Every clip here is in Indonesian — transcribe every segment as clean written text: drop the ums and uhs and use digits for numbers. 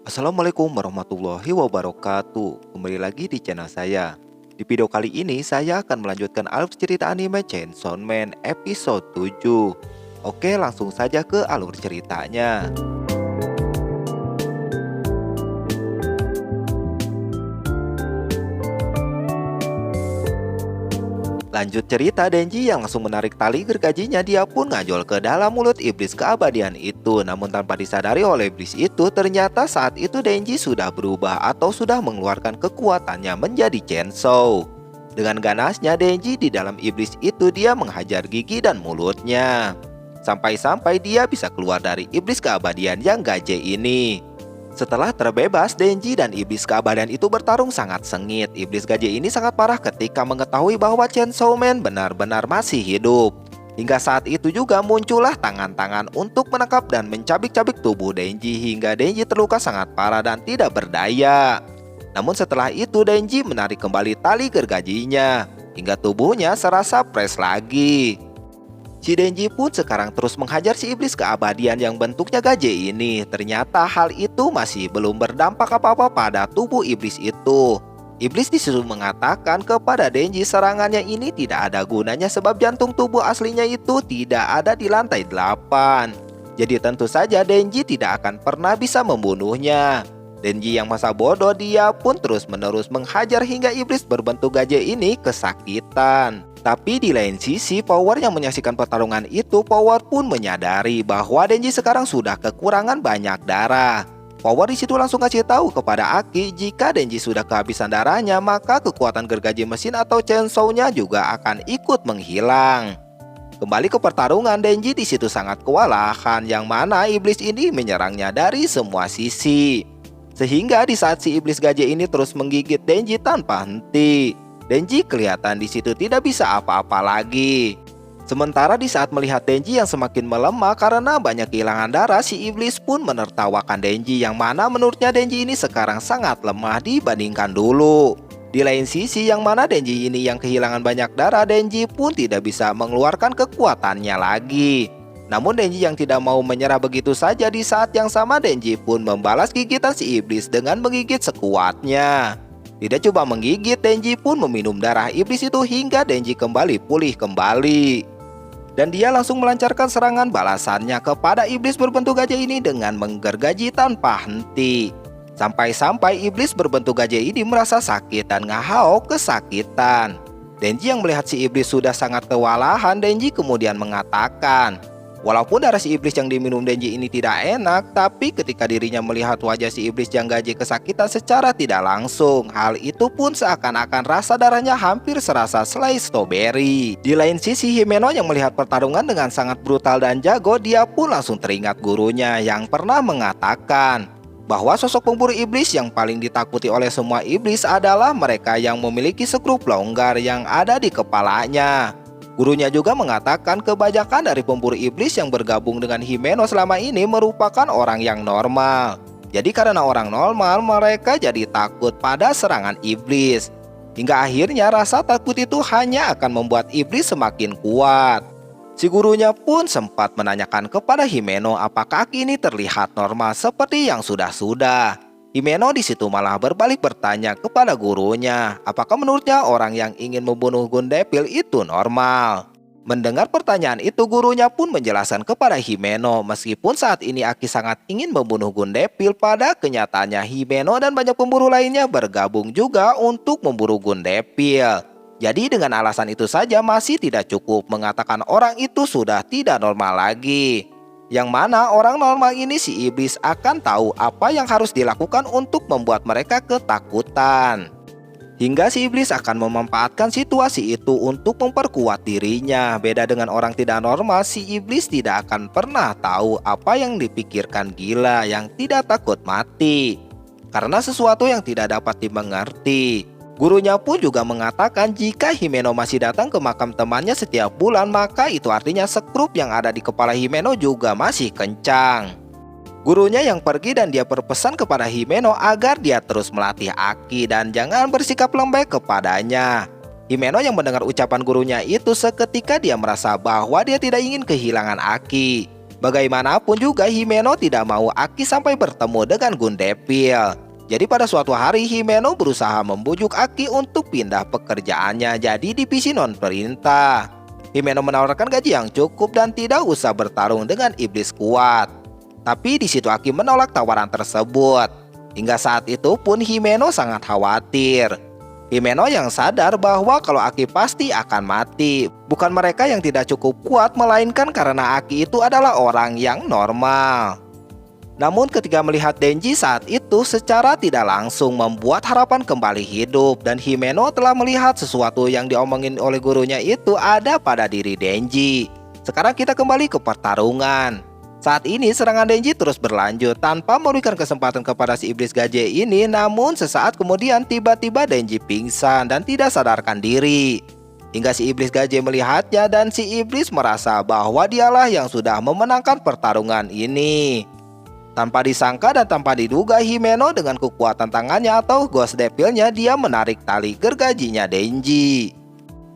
Assalamualaikum warahmatullahi wabarakatuh. Kembali lagi di channel saya. Di video kali ini saya akan melanjutkan alur cerita anime Chainsaw Man episode 7. Oke, langsung saja ke alur ceritanya. Lanjut cerita, Denji yang langsung menarik tali gergajinya. Dia pun ngajol ke dalam mulut iblis keabadian itu. Namun tanpa disadari oleh iblis itu, ternyata saat itu Denji sudah berubah atau sudah mengeluarkan kekuatannya menjadi Chainsaw. Dengan ganasnya Denji di dalam iblis itu dia menghajar gigi dan mulutnya. Sampai-sampai dia bisa keluar dari iblis keabadian yang gaje ini. Setelah terbebas, Denji dan iblis keabadian itu bertarung sangat sengit. Iblis gaje ini sangat parah ketika mengetahui bahwa Chainsaw Man benar-benar masih hidup. Hingga saat itu juga muncullah tangan-tangan untuk menangkap dan mencabik-cabik tubuh Denji hingga Denji terluka sangat parah dan tidak berdaya. Namun setelah itu Denji menarik kembali tali gergajinya hingga tubuhnya serasa fresh lagi. Si Denji pun sekarang terus menghajar si iblis keabadian yang bentuknya gaje ini. Ternyata hal itu masih belum berdampak apa-apa pada tubuh iblis itu. Iblis disuruh mengatakan kepada Denji serangannya ini tidak ada gunanya sebab jantung tubuh aslinya itu tidak ada di lantai 8. Jadi tentu saja Denji tidak akan pernah bisa membunuhnya. Denji yang masa bodoh dia pun terus-menerus menghajar hingga iblis berbentuk gaje ini kesakitan. Tapi di lain sisi, Power yang menyaksikan pertarungan itu, Power pun menyadari bahwa Denji sekarang sudah kekurangan banyak darah. Power disitu langsung kasih tahu kepada Aki jika Denji sudah kehabisan darahnya, maka kekuatan gergaji mesin atau chainsaw-nya juga akan ikut menghilang. Kembali ke pertarungan, Denji disitu sangat kewalahan, yang mana iblis ini menyerangnya dari semua sisi. Sehingga di saat si iblis gaje ini terus menggigit Denji tanpa henti, Denji kelihatan di situ tidak bisa apa-apa lagi. Sementara di saat melihat Denji yang semakin melemah karena banyak kehilangan darah, si iblis pun menertawakan Denji yang mana menurutnya Denji ini sekarang sangat lemah dibandingkan dulu. Di lain sisi yang mana Denji ini yang kehilangan banyak darah, Denji pun tidak bisa mengeluarkan kekuatannya lagi. Namun Denji yang tidak mau menyerah begitu saja, di saat yang sama Denji pun membalas gigitan si iblis dengan menggigit sekuatnya. Tidak coba menggigit, Denji pun meminum darah iblis itu hingga Denji kembali pulih kembali. Dan dia langsung melancarkan serangan balasannya kepada iblis berbentuk gajah ini dengan menggergaji tanpa henti. Sampai-sampai iblis berbentuk gajah ini merasa sakit dan ngahau kesakitan. Denji yang melihat si iblis sudah sangat kewalahan, Denji kemudian mengatakan, walaupun darah si iblis yang diminum Denji ini tidak enak, tapi ketika dirinya melihat wajah si iblis yang gaji kesakitan secara tidak langsung, hal itu pun seakan-akan rasa darahnya hampir serasa selai stroberi. Di lain sisi, Himeno yang melihat pertarungan dengan sangat brutal dan jago, dia pun langsung teringat gurunya yang pernah mengatakan bahwa sosok pemburu iblis yang paling ditakuti oleh semua iblis adalah mereka yang memiliki skrup longgar yang ada di kepalanya. Gurunya juga mengatakan kebanyakan dari pemburu iblis yang bergabung dengan Himeno selama ini merupakan orang yang normal. Jadi karena orang normal, mereka jadi takut pada serangan iblis. Hingga akhirnya rasa takut itu hanya akan membuat iblis semakin kuat. Si gurunya pun sempat menanyakan kepada Himeno apakah Aki ini terlihat normal seperti yang sudah-sudah. Himeno di situ malah berbalik bertanya kepada gurunya, apakah menurutnya orang yang ingin membunuh Gun Devil itu normal. Mendengar pertanyaan itu, gurunya pun menjelaskan kepada Himeno, meskipun saat ini Aki sangat ingin membunuh Gun Devil, pada kenyataannya Himeno dan banyak pemburu lainnya bergabung juga untuk memburu Gun Devil. Jadi dengan alasan itu saja masih tidak cukup mengatakan orang itu sudah tidak normal lagi. Yang mana orang normal ini si iblis akan tahu apa yang harus dilakukan untuk membuat mereka ketakutan. Hingga si iblis akan memanfaatkan situasi itu untuk memperkuat dirinya. Beda dengan orang tidak normal, si iblis tidak akan pernah tahu apa yang dipikirkan gila yang tidak takut mati, karena sesuatu yang tidak dapat dimengerti. Gurunya pun juga mengatakan jika Himeno masih datang ke makam temannya setiap bulan, maka itu artinya skrup yang ada di kepala Himeno juga masih kencang. Gurunya yang pergi dan dia berpesan kepada Himeno agar dia terus melatih Aki dan jangan bersikap lembek kepadanya. Himeno yang mendengar ucapan gurunya itu, seketika dia merasa bahwa dia tidak ingin kehilangan Aki. Bagaimanapun juga Himeno tidak mau Aki sampai bertemu dengan Gun Devil. Jadi pada suatu hari Himeno berusaha membujuk Aki untuk pindah pekerjaannya jadi divisi non-perintah. Himeno menawarkan gaji yang cukup dan tidak usah bertarung dengan iblis kuat. Tapi di situ Aki menolak tawaran tersebut. Hingga saat itu pun Himeno sangat khawatir. Himeno yang sadar bahwa kalau Aki pasti akan mati. Bukan mereka yang tidak cukup kuat, melainkan karena Aki itu adalah orang yang normal. Namun ketika melihat Denji saat itu secara tidak langsung membuat harapan kembali hidup. Dan Himeno telah melihat sesuatu yang diomongin oleh gurunya itu ada pada diri Denji. Sekarang kita kembali ke pertarungan. Saat ini serangan Denji terus berlanjut tanpa memberikan kesempatan kepada si iblis gajah ini. Namun sesaat kemudian tiba-tiba Denji pingsan dan tidak sadarkan diri. Hingga si iblis gajah melihatnya dan si iblis merasa bahwa dialah yang sudah memenangkan pertarungan ini. Tanpa disangka dan tanpa diduga Himeno dengan kekuatan tangannya atau Ghost Devil-nya dia menarik tali gergajinya Denji.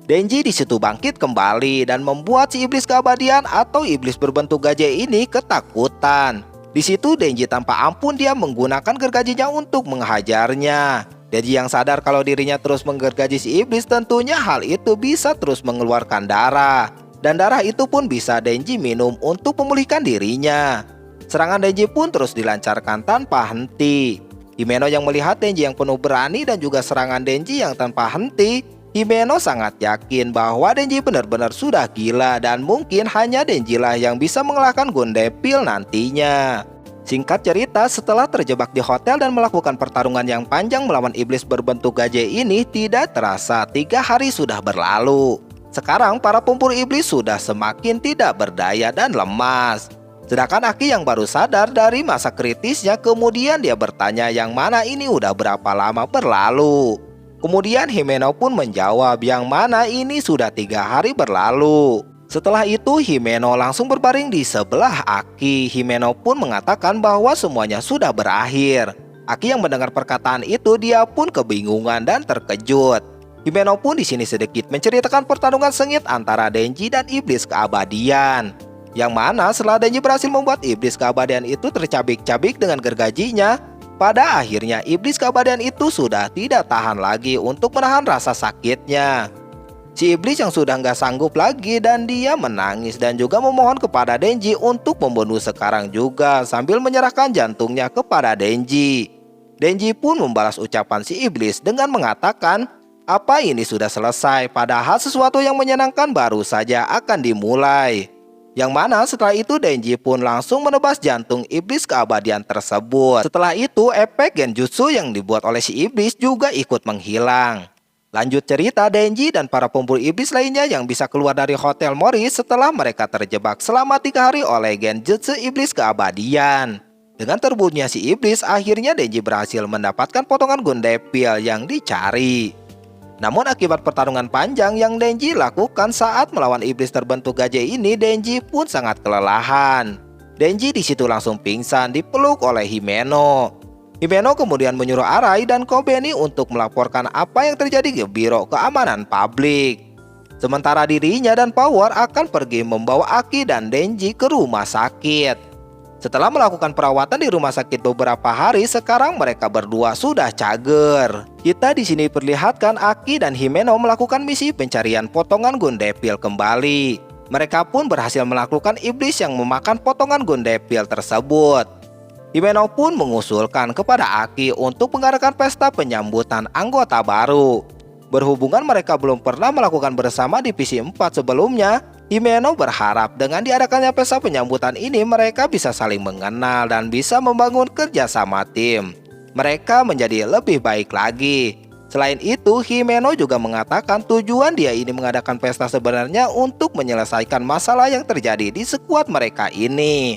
Denji di situ bangkit kembali dan membuat si iblis keabadian atau iblis berbentuk gajah ini ketakutan. Di situ Denji tanpa ampun dia menggunakan gergajinya untuk menghajarnya. Denji yang sadar kalau dirinya terus menggergaji si iblis, tentunya hal itu bisa terus mengeluarkan darah. Dan darah itu pun bisa Denji minum untuk memulihkan dirinya. Serangan Denji pun terus dilancarkan tanpa henti. Himeno yang melihat Denji yang penuh berani dan juga serangan Denji yang tanpa henti, Himeno sangat yakin bahwa Denji benar-benar sudah gila dan mungkin hanya Denji lah yang bisa mengalahkan Gun Devil nantinya. Singkat cerita, setelah terjebak di hotel dan melakukan pertarungan yang panjang melawan iblis berbentuk gajah ini, tidak terasa 3 hari sudah berlalu. Sekarang para pemburu iblis sudah semakin tidak berdaya dan lemas. Sedangkan Aki yang baru sadar dari masa kritisnya, kemudian dia bertanya yang mana ini udah berapa lama berlalu. Kemudian Himeno pun menjawab yang mana ini sudah 3 hari berlalu. Setelah itu Himeno langsung berbaring di sebelah Aki. Himeno pun mengatakan bahwa semuanya sudah berakhir. Aki yang mendengar perkataan itu dia pun kebingungan dan terkejut. Himeno pun di sini sedikit menceritakan pertarungan sengit antara Denji dan iblis keabadian. Yang mana setelah Denji berhasil membuat iblis keabadian itu tercabik-cabik dengan gergajinya, pada akhirnya iblis keabadian itu sudah tidak tahan lagi untuk menahan rasa sakitnya. Si iblis yang sudah nggak sanggup lagi dan dia menangis dan juga memohon kepada Denji untuk membunuh sekarang juga sambil menyerahkan jantungnya kepada Denji. Denji pun membalas ucapan si iblis dengan mengatakan, apa ini sudah selesai padahal sesuatu yang menyenangkan baru saja akan dimulai. Yang mana setelah itu Denji pun langsung menebas jantung iblis keabadian tersebut. Setelah itu efek genjutsu yang dibuat oleh si iblis juga ikut menghilang. Lanjut cerita, Denji dan para pemburu iblis lainnya yang bisa keluar dari Hotel Mori setelah mereka terjebak selama 3 hari oleh genjutsu iblis keabadian. Dengan terbunuhnya si iblis, akhirnya Denji berhasil mendapatkan potongan Gun Devil yang dicari. Namun akibat pertarungan panjang yang Denji lakukan saat melawan iblis terbentuk gajah ini, Denji pun sangat kelelahan. Denji di situ langsung pingsan dipeluk oleh Himeno. Himeno kemudian menyuruh Arai dan Kobeni untuk melaporkan apa yang terjadi ke Biro Keamanan Publik. Sementara dirinya dan Power akan pergi membawa Aki dan Denji ke rumah sakit. Setelah melakukan perawatan di rumah sakit beberapa hari, sekarang mereka berdua sudah cager. Kita di sini perlihatkan Aki dan Himeno melakukan misi pencarian potongan Gun Devil kembali. Mereka pun berhasil melakukan iblis yang memakan potongan Gun Devil tersebut. Himeno pun mengusulkan kepada Aki untuk mengadakan pesta penyambutan anggota baru. Berhubungan mereka belum pernah melakukan bersama divisi 4 sebelumnya, Himeno berharap dengan diadakannya pesta penyambutan ini mereka bisa saling mengenal dan bisa membangun kerjasama tim. Mereka menjadi lebih baik lagi. Selain itu, Himeno juga mengatakan tujuan dia ini mengadakan pesta sebenarnya untuk menyelesaikan masalah yang terjadi di skuad mereka ini.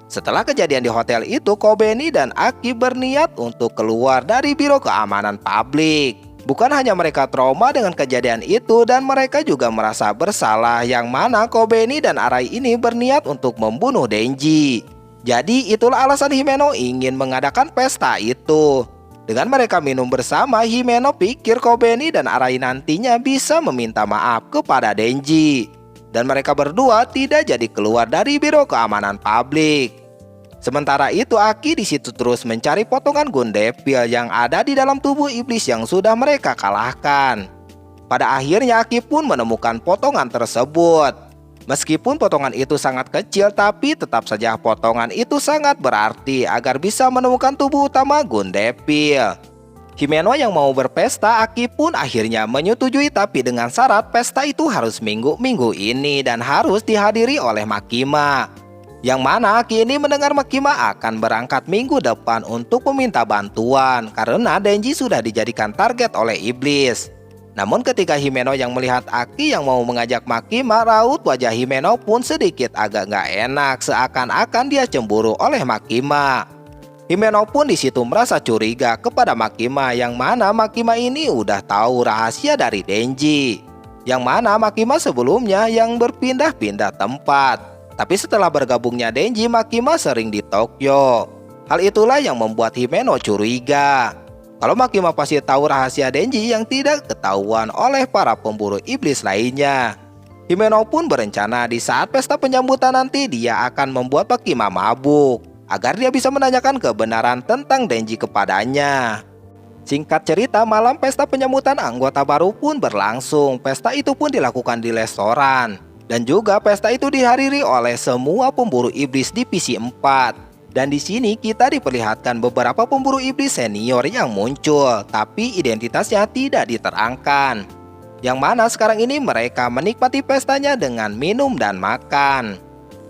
Setelah kejadian di hotel itu, Kobeni dan Aki berniat untuk keluar dari Biro Keamanan Publik. Bukan hanya mereka trauma dengan kejadian itu dan mereka juga merasa bersalah yang mana Kobeni dan Arai ini berniat untuk membunuh Denji. Jadi itulah alasan Himeno ingin mengadakan pesta itu. Dengan mereka minum bersama, Himeno pikir Kobeni dan Arai nantinya bisa meminta maaf kepada Denji. dan mereka berdua tidak jadi keluar dari Biro Keamanan Publik. Sementara itu Aki di situ terus mencari potongan Gundevil yang ada di dalam tubuh iblis yang sudah mereka kalahkan. Pada akhirnya Aki pun menemukan potongan tersebut. Meskipun potongan itu sangat kecil, tapi tetap saja potongan itu sangat berarti agar bisa menemukan tubuh utama Gundevil. Himeno yang mau berpesta, Aki pun akhirnya menyetujui, tapi dengan syarat pesta itu harus minggu ini dan harus dihadiri oleh Makima. Yang mana Aki ini mendengar Makima akan berangkat minggu depan untuk meminta bantuan karena Denji sudah dijadikan target oleh iblis. Namun ketika Himeno yang melihat Aki yang mau mengajak Makima, raut wajah Himeno pun sedikit agak gak enak, seakan-akan dia cemburu oleh Makima. Himeno pun di situ merasa curiga kepada Makima, yang mana Makima ini udah tahu rahasia dari Denji. Yang mana Makima sebelumnya yang berpindah-pindah tempat. Tapi setelah bergabungnya Denji, Makima sering di Tokyo. Hal itulah yang membuat Himeno curiga. Kalau Makima pasti tahu rahasia Denji yang tidak ketahuan oleh para pemburu iblis lainnya. Himeno pun berencana di saat pesta penyambutan nanti dia akan membuat Makima mabuk agar dia bisa menanyakan kebenaran tentang Denji kepadanya. Singkat cerita, malam pesta penyambutan anggota baru pun berlangsung. Pesta itu pun dilakukan di restoran. Dan juga pesta itu dihadiri oleh semua pemburu iblis divisi 4. Dan di sini kita diperlihatkan beberapa pemburu iblis senior yang muncul, tapi identitasnya tidak diterangkan. Yang mana sekarang ini mereka menikmati pestanya dengan minum dan makan.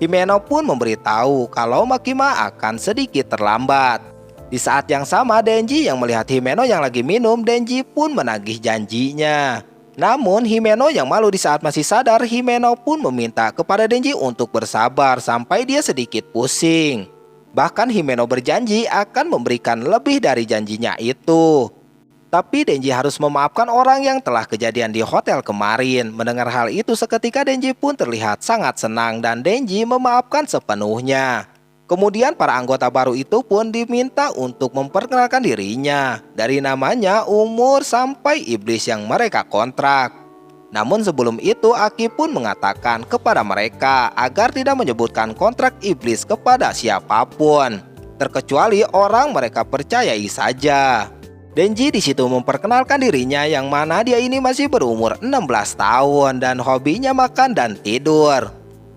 Himeno pun memberitahu kalau Makima akan sedikit terlambat. Di saat yang sama Denji yang melihat Himeno yang lagi minum, Denji pun menagih janjinya. Namun Himeno yang malu di saat masih sadar, Himeno pun meminta kepada Denji untuk bersabar sampai dia sedikit pusing. Bahkan Himeno berjanji akan memberikan lebih dari janjinya itu. Tapi Denji harus memaafkan orang yang telah kejadian di hotel kemarin. Mendengar hal itu seketika Denji pun terlihat sangat senang dan Denji memaafkan sepenuhnya. Kemudian para anggota baru itu pun diminta untuk memperkenalkan dirinya. Dari namanya, umur, sampai iblis yang mereka kontrak. Namun sebelum itu Aki pun mengatakan kepada mereka agar tidak menyebutkan kontrak iblis kepada siapapun, terkecuali orang mereka percayai saja. Denji di situ memperkenalkan dirinya, yang mana dia ini masih berumur 16 tahun dan hobinya makan dan tidur.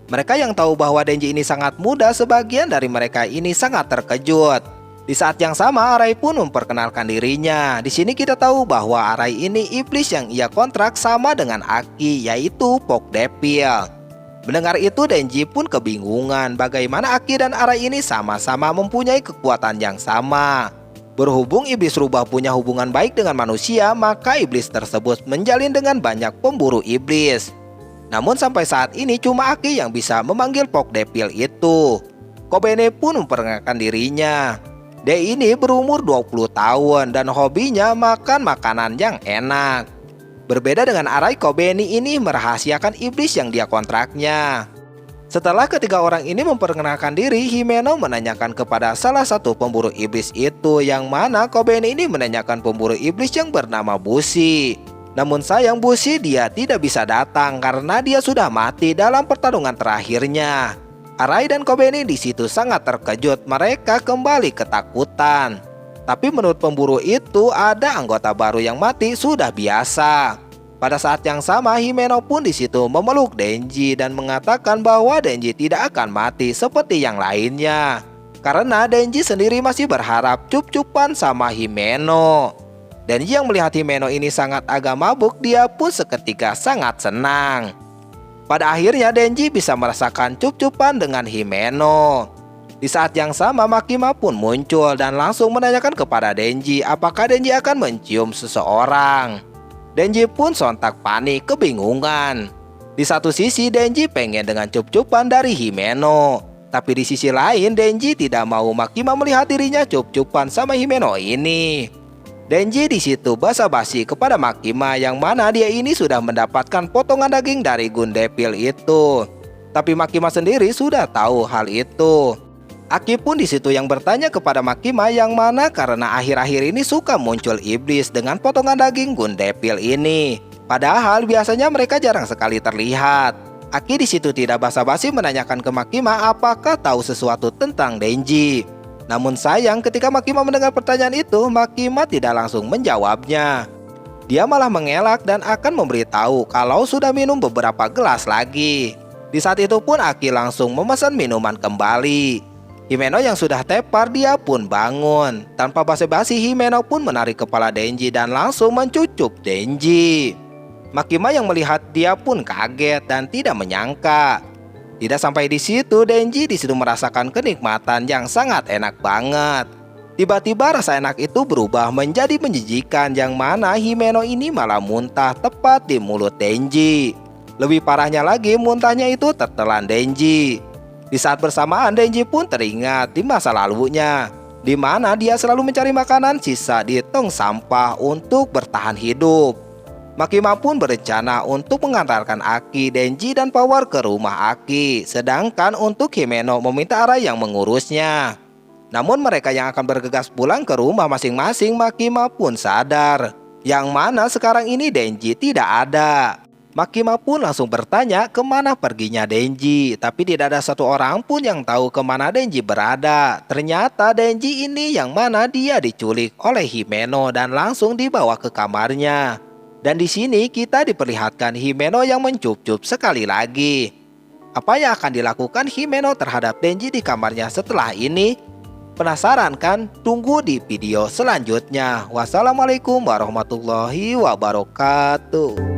Mereka yang tahu bahwa Denji ini sangat muda, sebagian dari mereka ini sangat terkejut. Di saat yang sama Arai pun memperkenalkan dirinya. Di sini kita tahu bahwa Arai ini iblis yang ia kontrak sama dengan Aki, yaitu Pok Devil. Mendengar itu Denji pun kebingungan bagaimana Aki dan Arai ini sama-sama mempunyai kekuatan yang sama. Berhubung iblis rubah punya hubungan baik dengan manusia, maka iblis tersebut menjalin dengan banyak pemburu iblis. Namun sampai saat ini cuma Aki yang bisa memanggil Pok Devil itu. Kobene pun memperkenalkan dirinya. Dia ini berumur 20 tahun dan hobinya makan makanan yang enak. Berbeda dengan Arai, Kobene ini merahasiakan iblis yang dia kontraknya. Setelah ketiga orang ini memperkenalkan diri, Himeno menanyakan kepada salah satu pemburu iblis itu, yang mana Kobene ini menanyakan pemburu iblis yang bernama Bushi. Namun sayang Bushi dia tidak bisa datang karena dia sudah mati dalam pertarungan terakhirnya. Arai dan Kobene di situ sangat terkejut, mereka kembali ketakutan. Tapi menurut pemburu itu ada anggota baru yang mati sudah biasa. Pada saat yang sama Himeno pun di situ memeluk Denji dan mengatakan bahwa Denji tidak akan mati seperti yang lainnya. Karena Denji sendiri masih berharap cup-cupan sama Himeno. Denji yang melihat Himeno ini sangat agak mabuk, dia pun seketika sangat senang. Pada akhirnya Denji bisa merasakan cup-cupan dengan Himeno. Di saat yang sama Makima pun muncul dan langsung menanyakan kepada Denji apakah Denji akan mencium seseorang. Denji pun sontak panik kebingungan. Di satu sisi Denji pengen dengan cup-cupan dari Himeno, tapi di sisi lain Denji tidak mau Makima melihat dirinya cup-cupan sama Himeno ini. Denji di situ basa-basi kepada Makima, yang mana dia ini sudah mendapatkan potongan daging dari Gundevil itu. Tapi Makima sendiri sudah tahu hal itu. Aki pun di situ yang bertanya kepada Makima, yang mana karena akhir-akhir ini suka muncul iblis dengan potongan daging Gundevil ini. Padahal biasanya mereka jarang sekali terlihat. Aki di situ tidak basa-basi menanyakan ke Makima apakah tahu sesuatu tentang Denji. Namun sayang ketika Makima mendengar pertanyaan itu, Makima tidak langsung menjawabnya. Dia malah mengelak dan akan memberitahu kalau sudah minum beberapa gelas lagi. Di saat itu pun Aki langsung memesan minuman kembali. Himeno yang sudah tepar dia pun bangun. Tanpa basa-basi Himeno pun menarik kepala Denji dan langsung mencucup Denji. Makima yang melihat dia pun kaget dan tidak menyangka. Tidak sampai di situ, Denji disitu merasakan kenikmatan yang sangat enak banget. Tiba-tiba rasa enak itu berubah menjadi menjijikan yang mana Himeno ini malah muntah tepat di mulut Denji. Lebih parahnya lagi, muntahnya itu tertelan Denji. Di saat bersamaan Denji pun teringat di masa lalunya, di mana dia selalu mencari makanan sisa di tong sampah untuk bertahan hidup. Makima pun berencana untuk mengantarkan Aki, Denji, dan Power ke rumah Aki, sedangkan untuk Himeno meminta Arai yang mengurusnya. Namun mereka yang akan bergegas pulang ke rumah masing-masing, Makima pun sadar, yang mana sekarang ini Denji tidak ada. Makima pun langsung bertanya kemana perginya Denji, tapi tidak ada satu orang pun yang tahu kemana Denji berada. Ternyata Denji ini yang mana dia diculik oleh Himeno dan langsung dibawa ke kamarnya. Dan di sini kita diperlihatkan Himeno yang mencup-cup sekali lagi. Apa yang akan dilakukan Himeno terhadap Denji di kamarnya setelah ini? Penasaran kan? Tunggu di video selanjutnya. Wassalamualaikum warahmatullahi wabarakatuh.